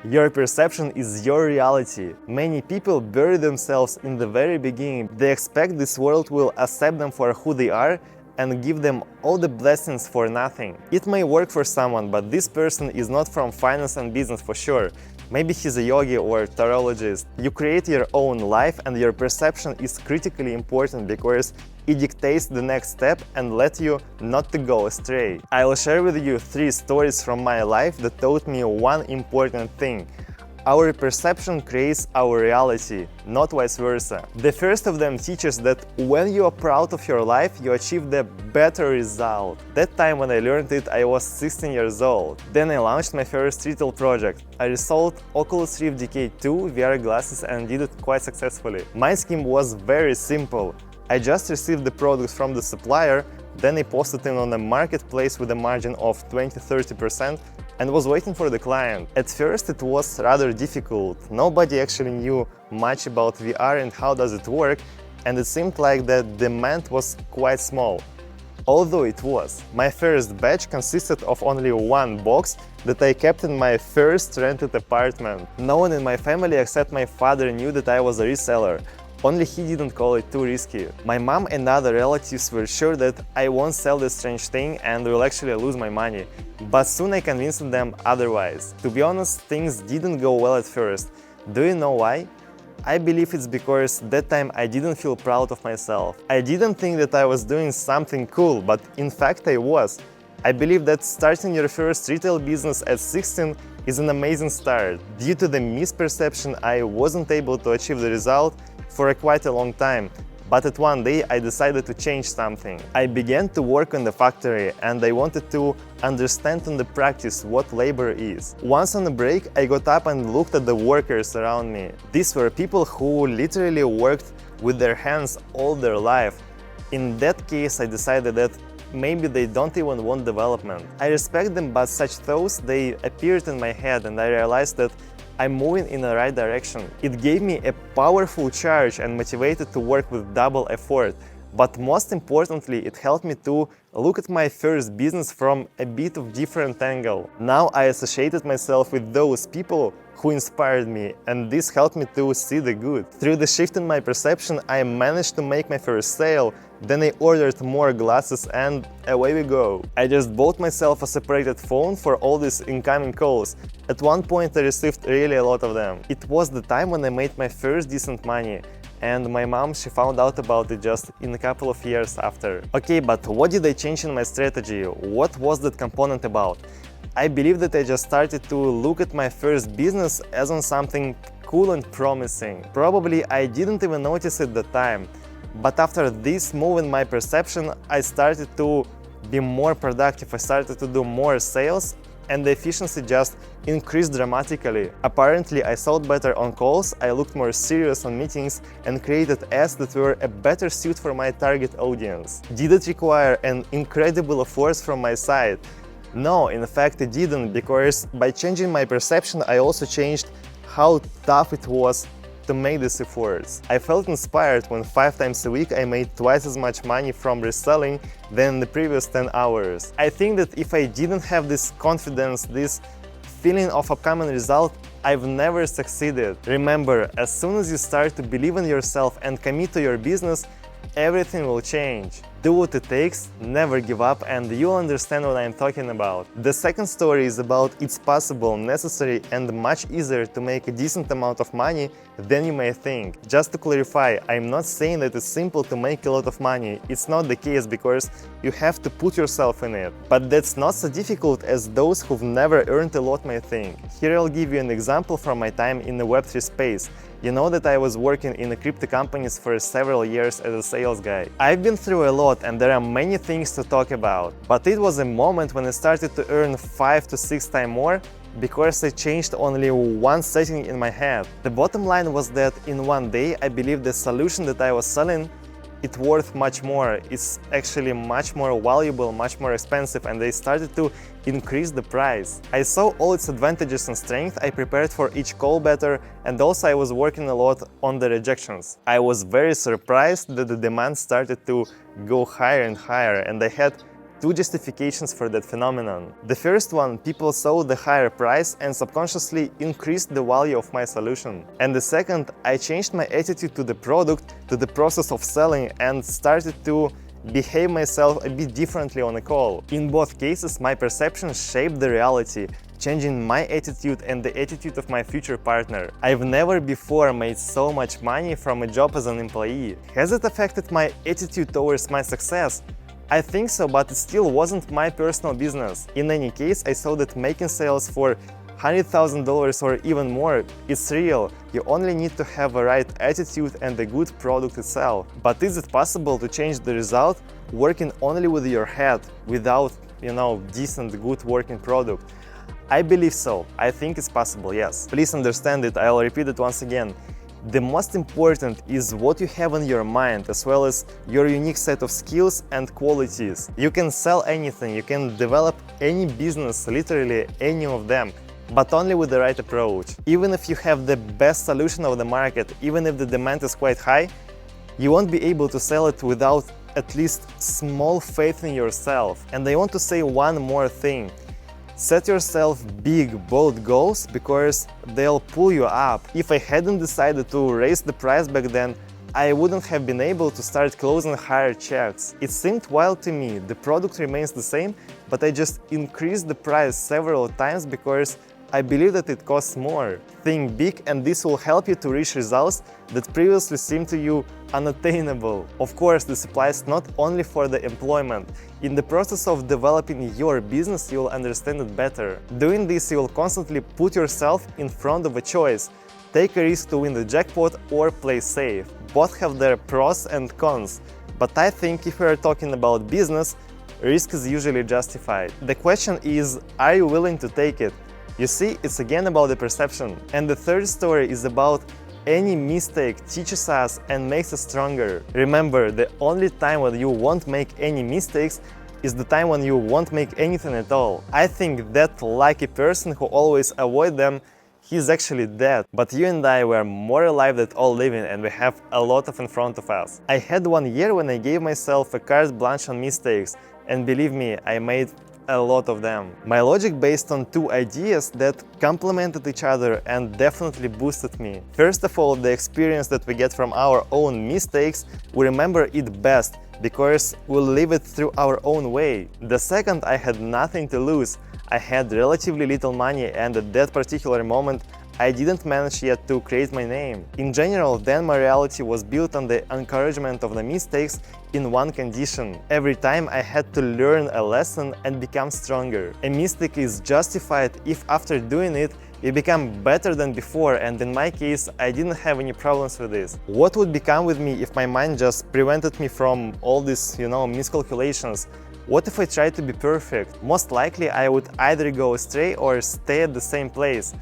Your perception is your reality. Many people bury themselves in the very beginning. They expect this world will accept them for who they are and give them all the blessings for nothing. It may work for someone, but this person is not from finance and business for sure. Maybe he's a yogi or tarologist. You create your own life, and your perception is critically important because it dictates the next step and lets you not to go astray. I'll share with you 3 stories from my life that taught me one important thing. Our perception creates our reality, not vice versa. The first of them teaches that when you are proud of your life, you achieve the better result. That time when I learned it, I was 16 years old. Then I launched my first retail project. I resold Oculus Rift DK2 VR glasses and did it quite successfully. My scheme was very simple. I just received the products from the supplier, then I posted them on a marketplace with a margin of 20–30% and was waiting for the client. At first it was rather difficult. Nobody actually knew much about VR and how does it work, and it seemed like the demand was quite small. Although it was. My first batch consisted of only 1 box that I kept in my first rented apartment. No one in my family except my father knew that I was a reseller. Only he didn't call it too risky. My mom and other relatives were sure that I won't sell this strange thing and will actually lose my money. But soon I convinced them otherwise. To be honest, things didn't go well at first. Do you know why? I believe it's because that time I didn't feel proud of myself. I didn't think that I was doing something cool, but in fact I was. I believe that starting your first retail business at 16 is an amazing start. Due to the misperception, I wasn't able to achieve the result for quite a long time, but at one day I decided to change something. I began to work in the factory and I wanted to understand in the practice what labor is. Once on a break, I got up and looked at the workers around me. These were people who literally worked with their hands all their life. In that case, I decided that maybe they don't even want development. I respect them, but such thoughts, they appeared in my head and I realized that I'm moving in the right direction. It gave me a powerful charge and motivated to work with double effort. But most importantly, it helped me to look at my first business from a bit of different angle. Now I associated myself with those people who inspired me, and this helped me to see the good. Through the shift in my perception, I managed to make my first sale. Then I ordered more glasses and away we go. I just bought myself a separated phone for all these incoming calls. At one point I received really a lot of them. It was the time when I made my first decent money. And my mom, she found out about it just in a couple of years after. Okay, but what did I change in my strategy? What was that component about? I believe that I just started to look at my first business as on something cool and promising. Probably I didn't even notice it at the time. But after this move in my perception, I started to be more productive. I started to do more sales and the efficiency just increased dramatically. Apparently, I sold better on calls, I looked more serious on meetings and created ads that were a better suit for my target audience. Did it require an incredible effort from my side? No, in fact it didn't, because by changing my perception I also changed how tough it was to make these efforts. I felt inspired when 5 times a week I made twice as much money from reselling than in the previous 10 hours. I think that if I didn't have this confidence, this feeling of upcoming result, I've never succeeded. Remember, as soon as you start to believe in yourself and commit to your business, everything will change. Do what it takes, never give up, and you'll understand what I'm talking about. The second story is about it's possible, necessary, and much easier to make a decent amount of money than you may think. Just to clarify, I'm not saying that it's simple to make a lot of money. It's not the case, because you have to put yourself in it. But that's not so difficult as those who've never earned a lot may think. Here I'll give you an example from my time in the Web3 space. You know that I was working in the crypto companies for several years as a sales guy. I've been through a lot and there are many things to talk about. But it was a moment when I started to earn 5 to 6 times more because I changed only one setting in my head. The bottom line was that in one day I believed the solution that I was selling, it's worth much more. It's actually much more valuable, much more expensive, and they started to increase the price. I saw all its advantages and strengths, I prepared for each call better, and also I was working a lot on the rejections. I was very surprised that the demand started to go higher and higher, and I had two justifications for that phenomenon. The first one, people saw the higher price and subconsciously increased the value of my solution. And the second, I changed my attitude to the product, to the process of selling, and started to behave myself a bit differently on a call. In both cases, my perception shaped the reality, changing my attitude and the attitude of my future partner. I've never before made so much money from a job as an employee. Has it affected my attitude towards my success? I think so, but it still wasn't my personal business. In any case, I saw that making sales for $100,000 or even more, it's real. You only need to have a right attitude and a good product itself. But is it possible to change the result working only with your head, without, decent, good working product? I believe so. I think it's possible, yes. Please understand it, I'll repeat it once again. The most important is what you have in your mind, as well as your unique set of skills and qualities. You can sell anything, you can develop any business, literally any of them, but only with the right approach. Even if you have the best solution of the market, even if the demand is quite high, you won't be able to sell it without at least small faith in yourself. And I want to say one more thing. Set yourself big, bold goals, because they'll pull you up. If I hadn't decided to raise the price back then, I wouldn't have been able to start closing higher checks. It seemed wild to me. The product remains the same, but I just increased the price several times because I believe that it costs more. Think big, and this will help you to reach results that previously seemed to you unattainable. Of course, this applies not only for the employment. In the process of developing your business, you'll understand it better. Doing this, you'll constantly put yourself in front of a choice. Take a risk to win the jackpot or play safe. Both have their pros and cons. But I think if we are talking about business, risk is usually justified. The question is, are you willing to take it? You see, it's again about the perception. And the third story is about any mistake teaches us and makes us stronger. Remember, the only time when you won't make any mistakes is the time when you won't make anything at all. I think that lucky person who always avoids them, he's actually dead. But you and I were more alive than all living, and we have a lot in front of us. I had 1 year when I gave myself a carte blanche on mistakes, and believe me, I made a lot of them. My logic based on two ideas that complemented each other and definitely boosted me. First of all, the experience that we get from our own mistakes, we remember it best because we'll live it through our own way. The second, I had nothing to lose. I had relatively little money, and at that particular moment I didn't manage yet to create my name. In general, then my reality was built on the encouragement of the mistakes in one condition. Every time I had to learn a lesson and become stronger. A mistake is justified if after doing it, you become better than before, and in my case, I didn't have any problems with this. What would become with me if my mind just prevented me from all these, miscalculations? What if I tried to be perfect? Most likely I would either go astray or stay at the same place.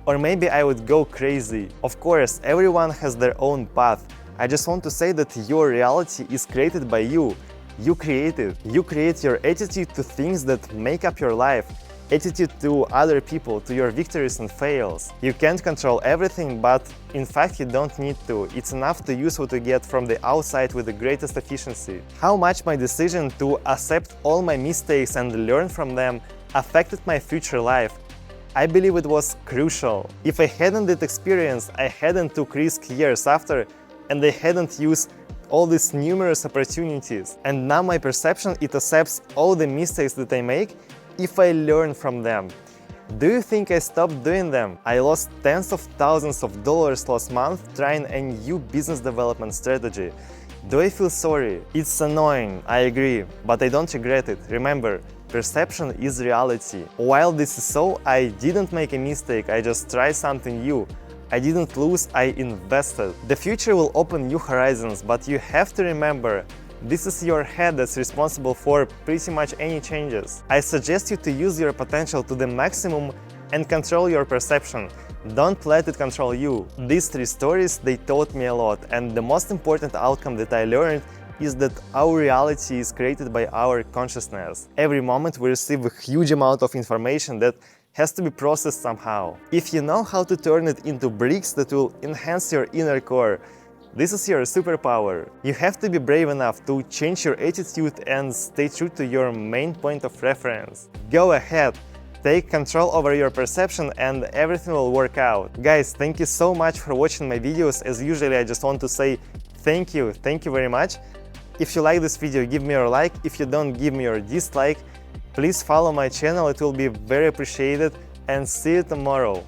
Or maybe I would go crazy. Of course, everyone has their own path. I just want to say that your reality is created by you. You create it. You create your attitude to things that make up your life, attitude to other people, to your victories and fails. You can't control everything, but in fact you don't need to. It's enough to use what you get from the outside with the greatest efficiency. How much my decision to accept all my mistakes and learn from them affected my future life? I believe it was crucial. If I hadn't that experience, I hadn't took risk years after, and I hadn't used all these numerous opportunities. And now my perception, it accepts all the mistakes that I make if I learn from them. Do you think I stopped doing them? I lost tens of thousands of dollars last month trying a new business development strategy. Do I feel sorry? It's annoying, I agree, but I don't regret it. Remember, perception is reality. While this is so, I didn't make a mistake, I just tried something new. I didn't lose, I invested. The future will open new horizons, but you have to remember, this is your head that's responsible for pretty much any changes. I suggest you to use your potential to the maximum and control your perception. Don't let it control you. These three stories, they taught me a lot, and the most important outcome that I learned is that our reality is created by our consciousness. Every moment we receive a huge amount of information that has to be processed somehow. If you know how to turn it into bricks that will enhance your inner core, This is your superpower. You have to be brave enough to change your attitude and stay true to your main point of reference. Go ahead, take control over your perception and everything will work out. Guys, thank you so much for watching my videos. As usually, I just want to say thank you very much. If you like this video, give me your like. If you don't, give me your dislike. Please follow my channel, it will be very appreciated, and see you tomorrow.